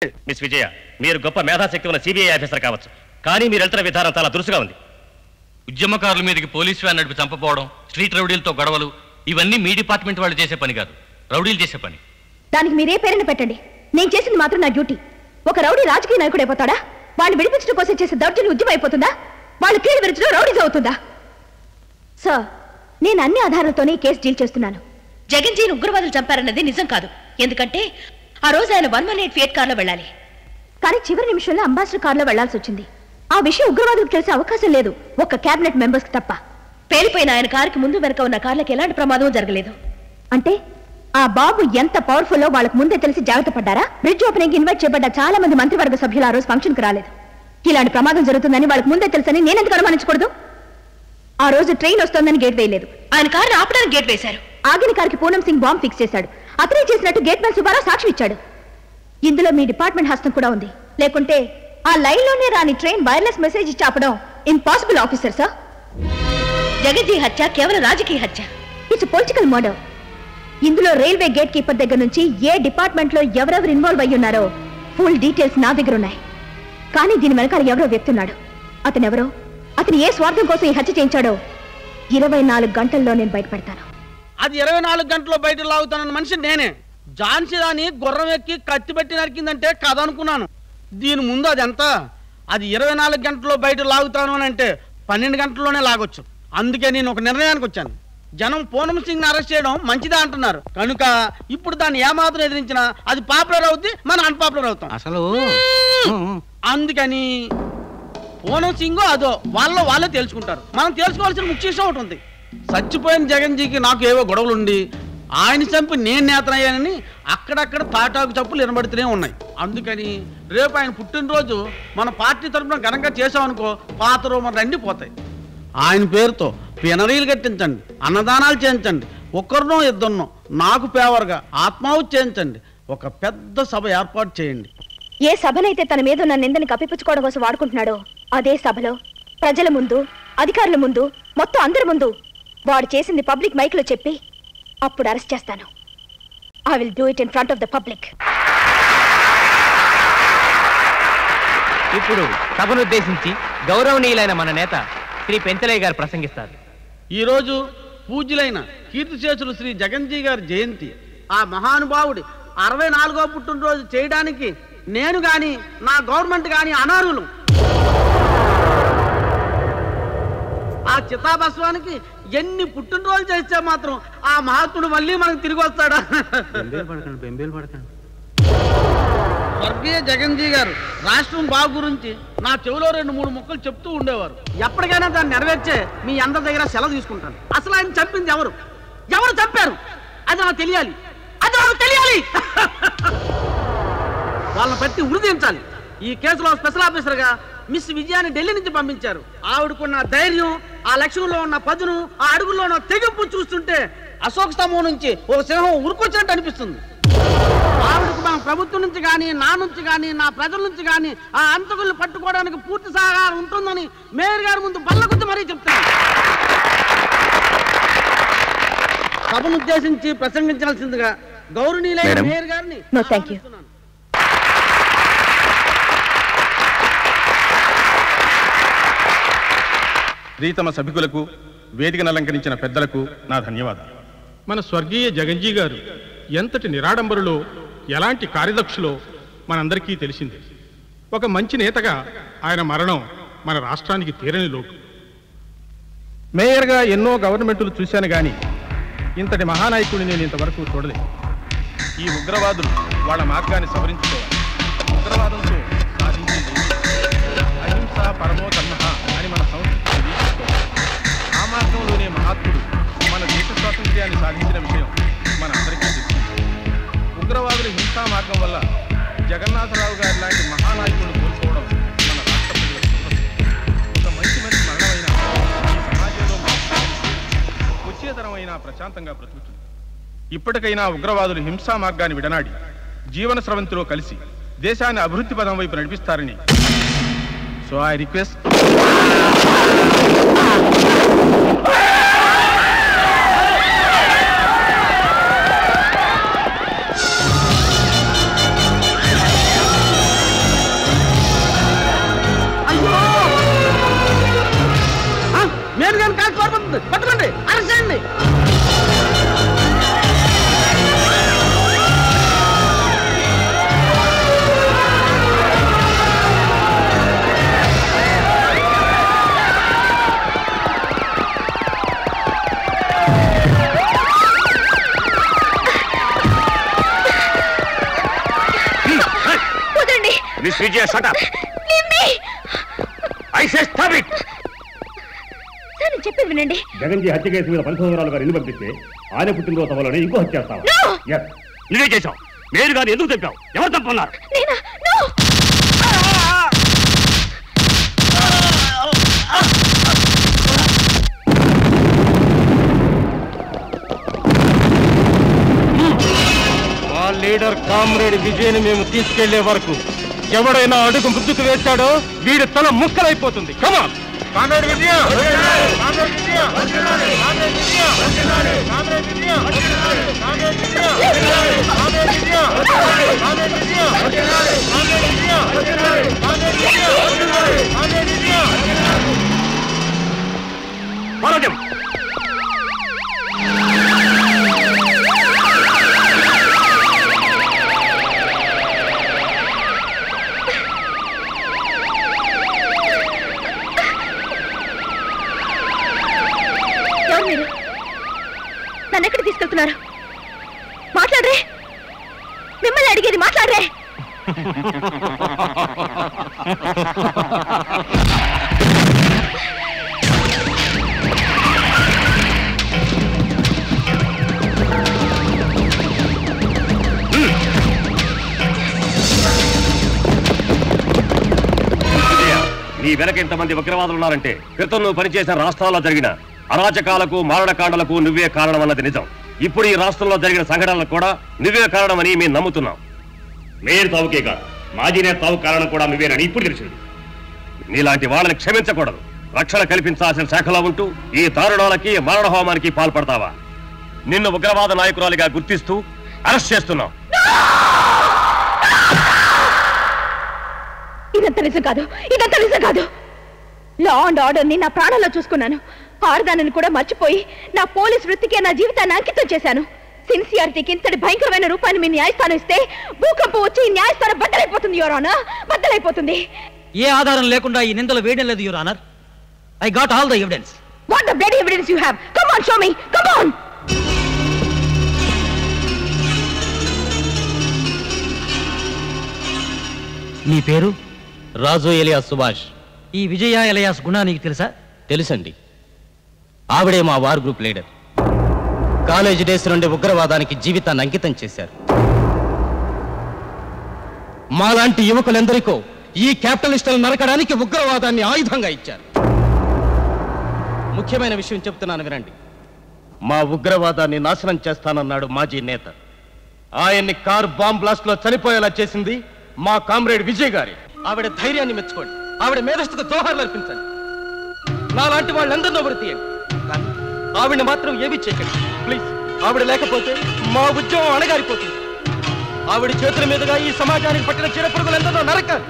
Miss విజయ, మీరు గొప్ప మేధాశక్తి ఉన్న సిబిఐ ఆఫీసర్ కావచ్చు, కానీ మీరు వెళ్తున్న విధానం చాలా దురుసుగా ఉంది. ఉద్యమకారుల మీదకి పోలీసు వ్యాన్ నడిపి చంపపోవడం, స్ట్రీట్ రౌడీలతో గొడవలు, ఇవన్నీ మీ డిపార్ట్మెంట్ వాళ్ళు చేసే పని కాదు, రౌడీలు చేసే పని. దానికి మీరే పేరున పెట్టండి, నేను చేసింది మాత్రం నా డ్యూటీ. ఒక రౌడీ రాజకీయ నాయకుడు అయిపోతాడా? వాడిని విడిపించడం కోసం చేసే దౌర్జన్యం ఉద్యమం అయిపోతుందా? వాళ్ళు కీడు విరచడం రౌడీస్ అవుతుందా? సార్, నేను అన్ని ఆధారాలతోనే కేసు డీల్ చేస్తున్నాను. జగన్జీని ఉగ్రవాదులు చంపారన్నది నిజం కాదు. ఎందుకంటే ఆ రోజు ఆయన 118 ఫియట్ కార్లో వెళ్ళాలి. కానీ చివరి నిమిషంలో అంబాసిడర్ కార్లో వెళ్లాల్సి వచ్చింది. ఆ విషయం ఉగ్రవాదులకు తెలిసే అవకాశం లేదు, ఒక్క కేబినెట్ మెంబర్స్ కి తప్ప. పేలిపోయిన ఆయన కారుకి ముందు వెనక ఉన్న కార్లకు ఎలాంటి ప్రమాదం జరగలేదు. అంటే ఆ బాబు ఎంత పవర్ఫుల్లో వాళ్ళకు ముందే తెలిసి జాగ్రత్త పడ్డారా? బ్రిడ్జ్ ఓపెనింగ్ ఇన్వైట్ చేయబడ్డ చాలా మంది మంత్రివర్గ సభ్యులు ఆ రోజు ఫంక్షన్ కు రాలేదు. ఇలాంటి ప్రమాదం జరుగుతుందని వాళ్ళకి ముందే తెలుసని నేనెందుకు అనుమానించకూడదు? ఆ రోజు ట్రైన్ వస్తోందని గేట్ వేయలేదు, ఆయన కారుని ఆపడానికి గేట్ వేశారు. ఆగిన కారుకి పూనం సింగ్ బాంబ్ ఫిక్స్ చేశాడు. అతనే చేసినట్టు గేట్ మ్యాన్ సుబ్బారావు సాక్షి ఇచ్చాడు. ఇందులో మీ డిపార్ట్మెంట్ హస్తం కూడా ఉంది. లేకుంటే ఆ లైన్ లోనే రాని ట్రైన్ వైర్లెస్ మెసేజ్ ఇచ్చి ఆపడం ఇంపాసిబుల్ ఆఫీసర్. సార్, జగన్జీ హత్య కేవలం రాజకీయ హత్య. It's political murder. ఇందులో రైల్వే గేట్ కీపర్ దగ్గర నుంచి ఏ డిపార్ట్మెంట్ లో ఎవరెవరు ఇన్వాల్వ్ అయ్యి ఉన్నారో ఫుల్ డీటెయిల్స్ నా దగ్గర ఉన్నాయి. కానీ దీని వెనకాల ఎవరో వ్యక్తి ఉన్నాడు. అతనెవరో, అతను ఏ స్వార్థం కోసం ఈ హత్య చేయించాడో 24 గంటల్లో నేను బయటపెడతాను. అది 24 గంటల్లో బయట లాగుతానన్న మనిషి నేనే. ఝాన్సీ దాని గుర్రం ఎక్కి కత్తి పెట్టి నరికిందంటే కథ అనుకున్నాను. దీని ముందు అది ఎంత? అది 24 గంటల్లో బయట లాగుతాను అని అంటే 12 గంటల్లోనే లాగొచ్చు. అందుకే నేను ఒక నిర్ణయానికి వచ్చాను. జనం పూనం సింగ్ ని అరెస్ట్ చేయడం మంచిదా అంటున్నారు కనుక ఇప్పుడు దాన్ని ఏమాత్రం ఎదిరించినా అది పాపులర్ అవుద్ది, మనం అన్పాపులర్ అవుతాం. అసలు అందుకని పూనం సింగ్ అదో వాళ్ళే తెలుసుకుంటారు. మనం తెలుసుకోవాల్సిన ముఖ్య విషయం ఒకటి ఉంది. చచ్చిపోయిన జగన్జీకి నాకు ఏవో గొడవలుండి ఆయన చంపి నేను నేతనయ్యానని అక్కడక్కడ తాటాకు చప్పులు వినబడుతూనే ఉన్నాయి. అందుకని రేపు ఆయన పుట్టినరోజు మన పార్టీ తరఫున ఘనంగా చేసామనుకో పాత రోమర్లు అన్నీ పోతాయి. ఆయన పేరుతో పినరీలు కట్టించండి, అన్నదానాలు చేయించండి, ఒక్కరినో ఇద్దరినో నాకు ఫేవర్గా ఆత్మాహుతి చేయించండి, ఒక పెద్ద సభ ఏర్పాటు చేయండి. ఏ సభనైతే తన మీద ఉన్న నిందని కప్పిపుచ్చుకోవడం కోసం వాడుకుంటున్నాడో అదే సభలో ప్రజల ముందు, అధికారుల ముందు, మొత్తం అందరి ముందు వాడు చేసింది పబ్లిక్ మైక్ లో చెప్పి అప్పుడు అరెస్ట్ చేస్తాను. I will do it in front of the public. ఇప్పుడు సభను ఉద్దేశించి గౌరవనీయులైన మన నేత శ్రీ పెంచలయ్య గారు ప్రసంగిస్తారు. ఈరోజు పూజ్యులైన కీర్తిశేషులు శ్రీ జగన్జీ గారి జయంతి. ఆ మహానుభావుడి 64వ పుట్టినరోజు చేయడానికి నేను గాని నా గవర్నమెంట్ గాని అనర్హులు. ఆ చితాభస్వానికి ఎన్ని పుట్టినరోజు చేస్తే మాత్రం ఆ మహాత్ముడు మళ్ళీ మనకు తిరిగి వస్తాడా? స్వర్గీయ జగన్జీ గారు రాష్ట్రం బాగు గురించి నా చెవిలో 2-3 ముక్కలు చెప్తూ ఉండేవారు. ఎప్పటికైనా దాన్ని నెరవేర్చే మీ అందరి దగ్గర సెలవు తీసుకుంటాను. అసలు ఆయన చంపింది ఎవరు చంపారు అది నాకు తెలియాలి. వాళ్ళని బట్టి ఉరిదించాలి. ఈ కేసులో స్పెషల్ ఆఫీసర్ గా మిస్ విజయాన్ని ఢిల్లీ నుంచి పంపించారు. ఆవిడకున్న ధైర్యం, ఆ లక్ష్యంలో ఉన్న పదును, ఆ అడుగుల్లో ఉన్న తెగింపు చూస్తుంటే అశోక స్తంభం నుంచి ఒక సింహం ఉరుకొచ్చినట్టు అనిపిస్తుంది. ఆవిడకు మన ప్రభుత్వం నుంచి కానీ, నా నుంచి కానీ, నా ప్రజల నుంచి కానీ ఆ అంతకుల్ని పట్టుకోవడానికి పూర్తి సహకారం ఉంటుందని మేయర్ గారి ముందు బల్లగుద్ది మరీ చెప్తున్నాను. సభను ఉద్దేశించి ప్రసంగించాల్సిందిగా గౌరవనీయులైన మేయర్ గారిని ప్రీతమ సభికులకు, వేదికను అలంకరించిన పెద్దలకు నా ధన్యవాదాలు. మన స్వర్గీయ జగన్జీ గారు ఎంతటి నిరాడంబరులో, ఎలాంటి కార్యదక్షులో మనందరికీ తెలిసిందే. ఒక మంచి నేతగా ఆయన మరణం మన రాష్ట్రానికి తీరని లోటు. మేయర్గా ఎన్నో గవర్నమెంట్లు చూశాను కానీ ఇంతటి మహానాయకుడిని నేను ఇంతవరకు చూడలేదు. ఈ ఉగ్రవాదులు వాళ్ళ మార్గాన్ని సవరించుకోవాలి. ఉగ్రవాదంతో సాధించింది అహింస పరమో ధర్మః అని మన సంస్కృతిని వీక్షించుకోవాలి. ఆ మార్గంలోనే మహాత్ముడు మన దేశ స్వాతంత్ర్యాన్ని సాధించిన విషయం మన అందరికీ తెలుసు. ఉగ్రవాదుల హింసా మార్గం వల్ల జగన్నాథరావు గారి లాంటి మహానాయకులను కోల్పోవడం మన రాష్ట్ర ప్రజలకు ఒక మంచి మరణమైన ఈ సమాజంలో వచ్చే తరమైనా ప్రశాంతంగా బ్రతుకుతుంది. ఇప్పటికైనా ఉగ్రవాదులు హింసా మార్గాన్ని విడనాడి జీవన స్రవంతిలో కలిసి దేశాన్ని అభివృద్ధి పదం వైపు నడిపిస్తారని so I request miss Vijaya shut up. I say stop it. Sir నేను చెప్పేది వినండి. జగన్జీ హత్య కేసు మీద పరిశోధనలు గారు ఇల్లు పంపిస్తే ఆయన పుట్టినరోజు సభలోనే ఇంకో హత్య చేస్తావా? నువ్వే చేశావు. మీరు గారు ఎందుకు చెప్పావు? ఎవరు తప్పున్నారు? మా లీడర్ కామ్రేడ్ విజయ్ని మేము తీసుకెళ్లే వరకు ఎవడైనా అడుగు ముందుకు వేశాడో వీడి తల ముక్కలైపోతుంది. Come on comrade Vijaya, comrade Vijaya, comrade Vijaya, comrade Vijaya, comrade Vijaya, comrade Vijaya, comrade Vijaya, comrade Vijaya, comrade Vijaya, comrade Vijaya. Follow them. నన్ను ఎక్కడ తీసుకెళ్తున్నారు? మాట్లాడరే, మిమ్మల్ని అడిగేది మాట్లాడరే. నీ వెనక ఇంతమంది ఉగ్రవాదులు ఉన్నారంటే క్రితం నువ్వు పనిచేసిన రాష్ట్రాల్లో జరిగిన అరాచకాలకు మారణకాండలకు నువ్వే కారణం అన్నది నిజం. ఇప్పుడు ఈ రాష్ట్రంలో జరిగిన సంఘటనలకు కూడా నువ్వే కారణమని మేము నమ్ముతున్నాం. మేయర్ తావుకే కాదు, మాజీ నేత తావు కారణం కూడా నువ్వేనని ఇప్పుడు తెలిసింది. నీలాంటి వాళ్ళని క్షమించకూడదు. రక్షణ కల్పించాల్సిన శాఖలో ఉంటూ ఈ దారుణాలకి మరణ హోమానికి పాల్పడతావా? నిన్ను ఉగ్రవాద నాయకురాలిగా గుర్తిస్తూ అరెస్ట్ చేస్తున్నాం. ఇదంతా నిజం కాదు, ఇదంతా నిజం కాదు. లా అండ్ ఆర్డర్ ని నా ప్రాణంలో చూసుకున్నాను. ఆర్దానని కూడా మర్చిపోయి నా పోలీస్ వృత్తికే నా జీవితాన్ని అంకితం చేశాను. సిన్సియారిటీకి ఇంతటి భయంకరమైన రూపాన్ని మీ న్యాయస్థానం ఇస్తే భూకంపం వచ్చి ఈ న్యాయస్థానం బద్దలైపోతుంది యువర్ ఆనర్, బద్దలైపోతుంది. ఏ ఆధారం లేకుండా ఈ నిందలు వేయడం లేదు your honour. I got all the evidence. What the bloody evidence you have? Come on, show me, come on. నీ పేరు? రాజు ఎలియాస్ సుభాష్. ఈ విజయ ఎలియాస్ గుణ నీకు తెలుసా? తెలుసండి. ఆవిడే మా war group leader. College days నుండి ఉగ్రవాదానికి జీవితాన్ని అంకితం చేశారు. మాలాంటి యువకులెందరికో ఈ క్యాపిటలిస్టులను నరకడానికి ఉగ్రవాదాన్ని ఆయుధంగా ఇచ్చారు. ముఖ్యమైన విషయం చెప్తున్నాను వినండి. మా ఉగ్రవాదాన్ని నాశనం చేస్తానన్నాడు మాజీ నేత. ఆయన్ని కార్ బాంబ్ బ్లాస్ట్ లో చనిపోయేలా చేసింది మా కామ్రేడ్ విజయ్ గారి. ఆవిడ ధైర్యాన్ని మెచ్చుకోండి, ఆవిడ మేధస్సుకు దోహార్లు అర్పించండి. నాలాంటి వాళ్ళందరినో ఒకరు తీయండి, కానీ ఆవిడ మాత్రం ఏమీ చేయకండి ప్లీజ్. ఆవిడ లేకపోతే మా ఉద్యమం అణగారిపోతుంది. ఆవిడ చేతుల మీదుగా ఈ సమాజానికి పట్టిన చిరపురుగులందరూ నరకాలి.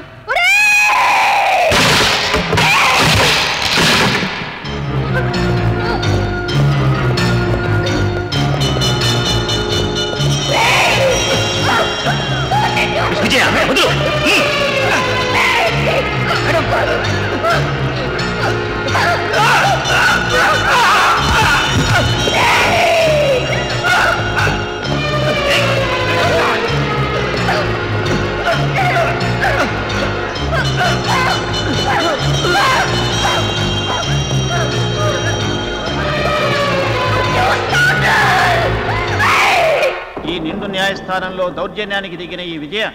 ఈ నిండు న్యాయస్థానంలో దౌర్జన్యానికి దిగిన ఈ విజయ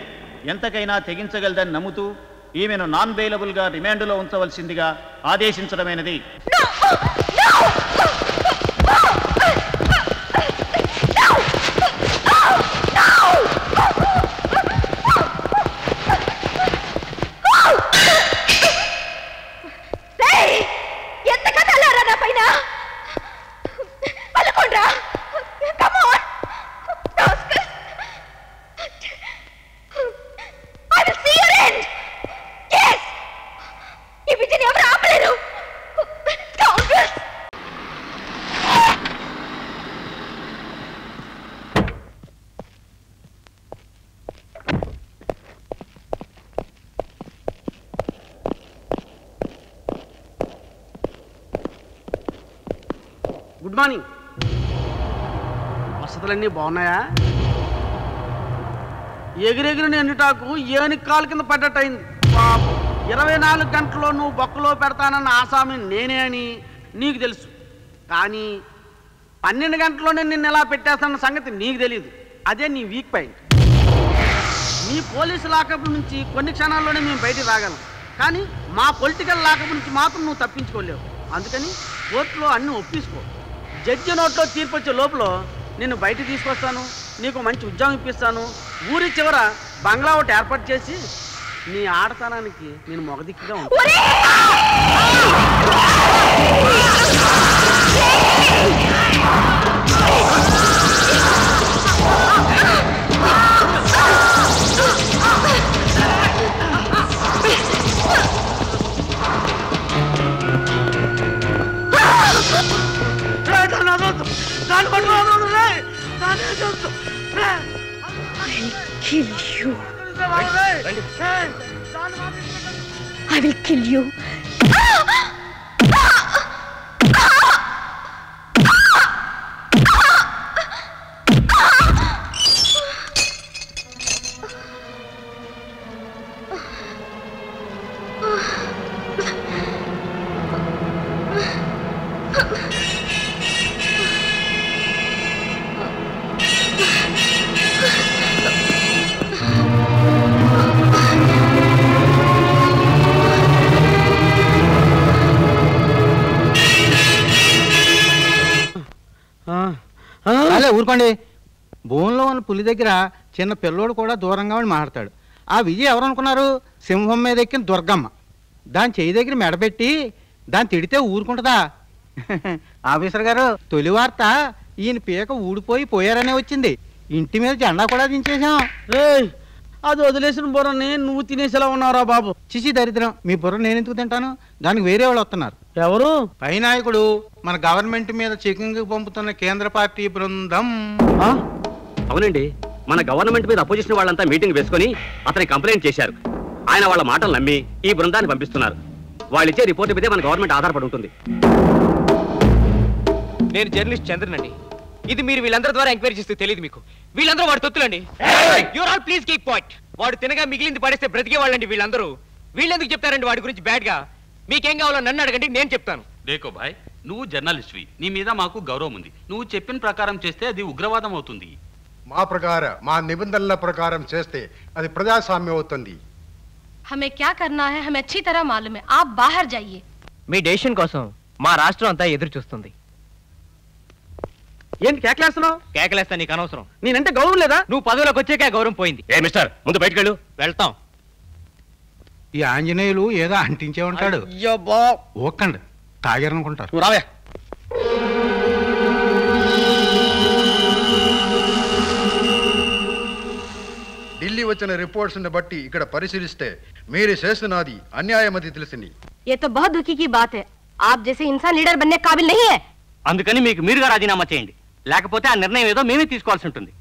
ఎంతకైనా తెగించగలదని నమ్ముతూ ఈమెను నాన్ బెయిలబుల్ గా రిమాండ్లో ఉంచవలసిందిగా ఆదేశించడమైనది. Good morning. వసతులన్నీ బాగున్నాయా? ఎగిరెగిరిని ఎండుటాకు ఏనికి కాలు కింద పడ్డట్టయింది పాపం. 24 గంటల్లో నువ్వు బొక్కలో పెడతానన్న ఆసామి నేనే అని నీకు తెలుసు, కానీ 12 గంటల్లోనే నిన్ను ఎలా పెట్టేస్తానన్న సంగతి నీకు తెలియదు. అదే నీ వీక్ పాయింట్. నీ పోలీసు లాకప్ నుంచి కొన్ని క్షణాల్లోనే మేము బయటికి రాగలం, కానీ మా పొలిటికల్ లాకప్ నుంచి మాత్రం నువ్వు తప్పించుకోలేవు. అందుకని కోర్టులో అన్నీ ఒప్పించుకో. జడ్జి నోట్లో తీర్పు వచ్చే లోపల నిన్ను బయట తీసుకొస్తాను, నీకు మంచి ఉద్యోగం ఇప్పిస్తాను, ఊరి చివర బంగ్లా ఒకటి ఏర్పాటు చేసి నీ ఆడతనానికి నేను మొగదిక్కుగా ఉంటాను. I will kill you. ఊరుకోండి. భూమిలో ఉన్న పులి దగ్గర చిన్న పిల్లోడు కూడా దూరంగా ఉండి మాట్లాడతాడు. ఆ విజయ్ ఎవరు అనుకున్నారు? సింహం మీద ఎక్కిన దుర్గమ్మ. దాని చెయ్యి దగ్గర మెడబెట్టి దాన్ని తిడితే ఊరుకుంటుందా? ఆఫీసర్ గారు, తొలి వార్త ఈయన పీక ఊడిపోయి పోయారనే వచ్చింది. ఇంటి మీద జెండా కూడా దించేశాం. అది వదిలేసిన బుర్రని నువ్వు తినేసేలా ఉన్నారా బాబు? చిచి దరిద్రం, మీ బుర్ర నేను ఎందుకు తింటాను? దానికి వేరే వాళ్ళు వస్తున్నారు. ఎవరు? పై నాయకుడు మన గవర్నమెంట్ మీద చెకింగ్ పంపుతున్న కేంద్ర పార్టీ బృందం. అవునండి, మన గవర్నమెంట్ మీద అపోజిషన్ వాళ్ళంతా మీటింగ్ వేసుకుని అతని కంప్లైంట్ చేశారు. ఆయన వాళ్ళ మాటలు నమ్మి ఈ బృందాన్ని పంపిస్తున్నారు. వాళ్ళు ఇచ్చే రిపోర్ట్ మీదే మన గవర్నమెంట్ ఆధారపడి ఉంటుంది. నేను జర్నలిస్ట్ చంద్రనండి. ఇది మీరు వీళ్ళందరి ద్వారా ఎంక్వైరీ చేస్తే తెలియదు మీకు. వీళ్ళందరూ వాడు తొత్తులండి. You're all please keep point. వాడు తినగా మిగిలింది పడేస్తే బ్రతికే వాళ్ళండి వీళ్ళందరూ. వీళ్ళెందుకు చెప్తారండి వాడి గురించి బ్యాడ్ గా? మీకేం కావాలో నన్ను అడగండి, నేను చెప్తాను. దేకో భాయ్, నువ్వు జర్నలిస్ట్వి, నీ మీద మాకు గౌరవం ఉంది. నువ్వు చెప్పిన ప్రకారం చేస్తే అది ఉగ్రవాదం అవుతుంది. మా నిబంధనల ప్రకారం చేస్తే అది ప్రజాస్వామ్యం అవుతుంది. हमें क्या करना है हमें अच्छी तरह मालूम है. आप बाहर जाइए. మీ డెసిషన్ కోసం మా రాష్ట్రం అంతా ఎదురు చూస్తుంది. ఏంటి కేకలేస్తున్నావు? కేకలేస్తా, నీకు అనవసరం. నేనంటే గౌరవం లేదా? నువ్వు పదవిలోకి వచ్చాక గౌరవం పోయింది. ఏ మిస్టర్, ముందు బయటకు వెళ్ళు. వెళ్తాం. ఈ ఆంజనేయులు ఏదో అంటించే ఉంటాడు. ఓకండి, తాగారనుకుంటారు. రావే. ఢిల్లీ వచ్చిన రిపోర్ట్స్ బట్టి ఇక్కడ పరిశీలిస్తే మీరు చేస్తున్నది అన్యాయమని తెలిసింది. ये तो बहुत दुखी की बात है. आप जैसे इंसान लीडर बनने के काबिल नहीं है. అందుకని మీకు మీరుగా రాజీనామా చేయండి, లేకపోతే ఆ నిర్ణయం ఏదో మేమే తీసుకోవాల్సి ఉంటుంది.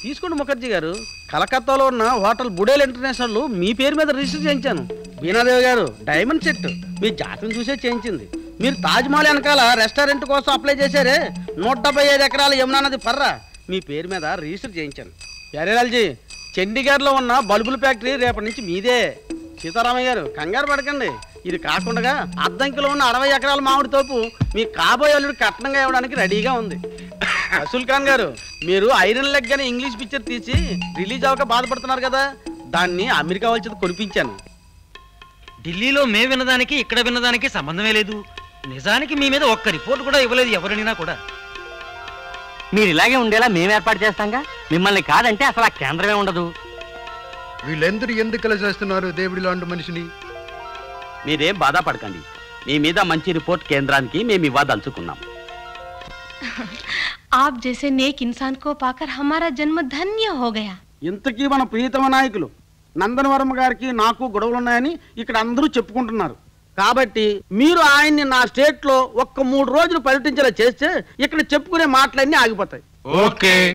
తీసుకోండి ముఖర్జీ గారు. కలకత్తాలో ఉన్న హోటల్ బుడేల్ ఇంటర్నేషనల్ మీ పేరు మీద రిజిస్టర్ చేయించాను. బీనాదేవి గారు డైమండ్ సెట్ మీ జాతకం చూసే చేయించింది. మీరు తాజ్మహల్ వెనకాల రెస్టారెంట్ కోసం అప్లై చేశారే, 175 ఎకరాల యమునా నది పర్రా మీ పేరు మీద రిజిస్టర్ చేయించాను. యారేలాల్జీ, చండీగఢ్లో ఉన్న బల్బుల ఫ్యాక్టరీ రేపటి నుంచి మీదే. సీతారామయ్య గారు, కంగారు పడకండి. ఇది కాకుండా అద్దంకిలో ఉన్న 60 ఎకరాల మామిడి తోపు మీ కాబోయే అల్లుడు కట్నంగా ఇవ్వడానికి రెడీగా ఉంది. అసుల్ ఖాన్ గారు, మీరు ఐరన్ లెగ్ అని ఇంగ్లీష్ పిక్చర్ తీసి రిలీజ్ అవ్వక బాధపడుతున్నారు కదా, దాన్ని అమెరికా వచ్చి కొనిపించాను. ఢిల్లీలో మేము విన్నదానికి ఇక్కడ విన్నదానికి సంబంధమే లేదు. నిజానికి మీ మీద ఒక్క రిపోర్ట్ కూడా ఇవ్వలేదు ఎవరినైనా కూడా. మీరు ఇలాగే ఉండేలా మేము ఏర్పాటు చేస్తాంగా. మిమ్మల్ని కాదంటే అసలు ఆ కేంద్రమే ఉండదు. వీళ్ళెందరూ ఎందుకు చేస్తున్నారు దేవుడి లాంటి మనిషిని? మీరేం బాధపడకండి, మీ మీద మంచి రిపోర్ట్ కేంద్రానికి మేము ఇవ్వదలుచుకున్నాం. आप जैसे नेक इंसान को पाकर हमारा जन्म धन्य हो गया. ఇంతకీ మన ప్రియతమ నాయకులు నందనవర్మ గారికి నాకు గొడవలున్నాయని ఇక్కడ అందరూ చెప్పుకుంటున్నారు. కాబట్టి మీరు ఆయన్ని నా స్టేట్ లో ఒక్క 3 రోజులు పర్యటించేలా చేస్తే ఇక్కడ చెప్పుకునే మాటలన్నీ ఆగిపోతాయి. ఓకే.